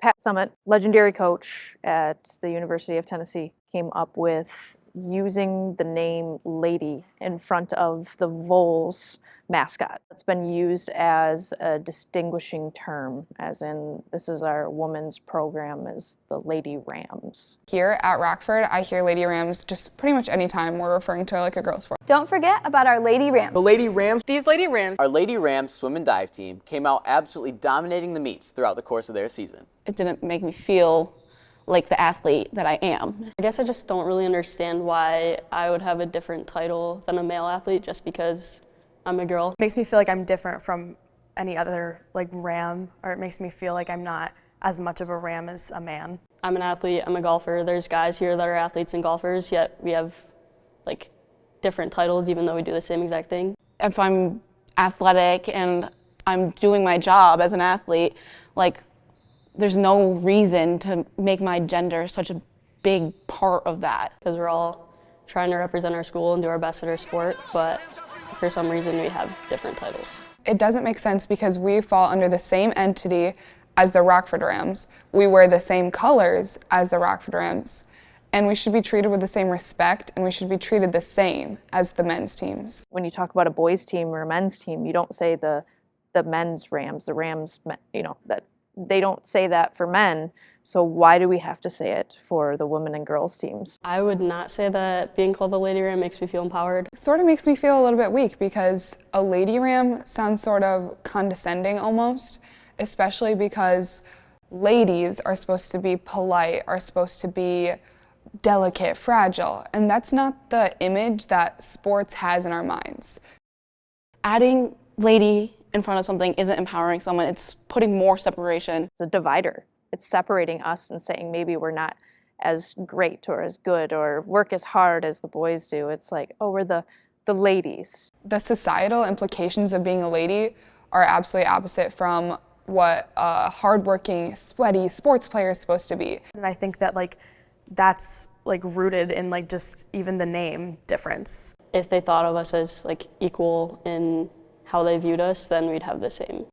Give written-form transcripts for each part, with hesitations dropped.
Pat Summitt, legendary coach at the University of Tennessee, came up with using the name Lady in front of the Vols mascot. It's been used as a distinguishing term, as in this is our women's program, is the Lady Rams. Here at Rockford, I hear Lady Rams just pretty much any time we're referring to like a girls' sport. Don't forget about our Lady Rams. The Lady Rams. These Lady Rams. Our Lady Rams swim and dive team came out absolutely dominating the meets throughout the course of their season. It didn't make me feel like the athlete that I am. I guess I just don't really understand why I would have a different title than a male athlete just because I'm a girl. It makes me feel like I'm different from any other like Ram, or it makes me feel like I'm not as much of a Ram as a man. I'm an athlete, I'm a golfer. There's guys here that are athletes and golfers, yet we have like different titles even though we do the same exact thing. If I'm athletic and I'm doing my job as an athlete, like there's no reason to make my gender such a big part of that. Because we're all trying to represent our school and do our best at our sport, but for some reason we have different titles. It doesn't make sense because we fall under the same entity as the Rockford Rams. We wear the same colors as the Rockford Rams, and we should be treated with the same respect, and we should be treated the same as the men's teams. When you talk about a boys' team or a men's team, you don't say the men's Rams, the Rams, that they don't say that for men, so why do we have to say it for the women and girls teams? I would not say that being called a Lady Ram makes me feel empowered. It sort of makes me feel a little bit weak because a Lady Ram sounds sort of condescending almost, especially because ladies are supposed to be polite, are supposed to be delicate, fragile, and that's not the image that sports has in our minds. Adding lady in front of something isn't empowering someone, it's putting more separation. It's a divider. It's separating us and saying maybe we're not as great or as good or work as hard as the boys do. It's like, oh, we're the ladies. The societal implications of being a lady are absolutely opposite from what a hardworking, sweaty sports player is supposed to be. And I think that that's rooted in just even the name difference. If they thought of us as equal in how they viewed us, then we'd have the same.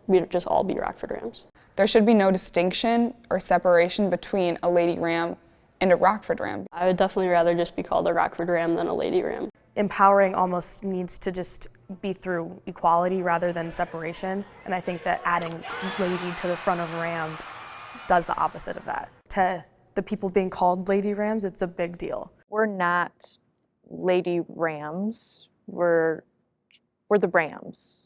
We'd just all be Rockford Rams. There should be no distinction or separation between a Lady Ram and a Rockford Ram. I would definitely rather just be called a Rockford Ram than a Lady Ram. Empowering almost needs to just be through equality rather than separation, and I think that adding lady to the front of Ram does the opposite of that. To the people being called Lady Rams, it's a big deal. We're not Lady Rams, we're the Rams.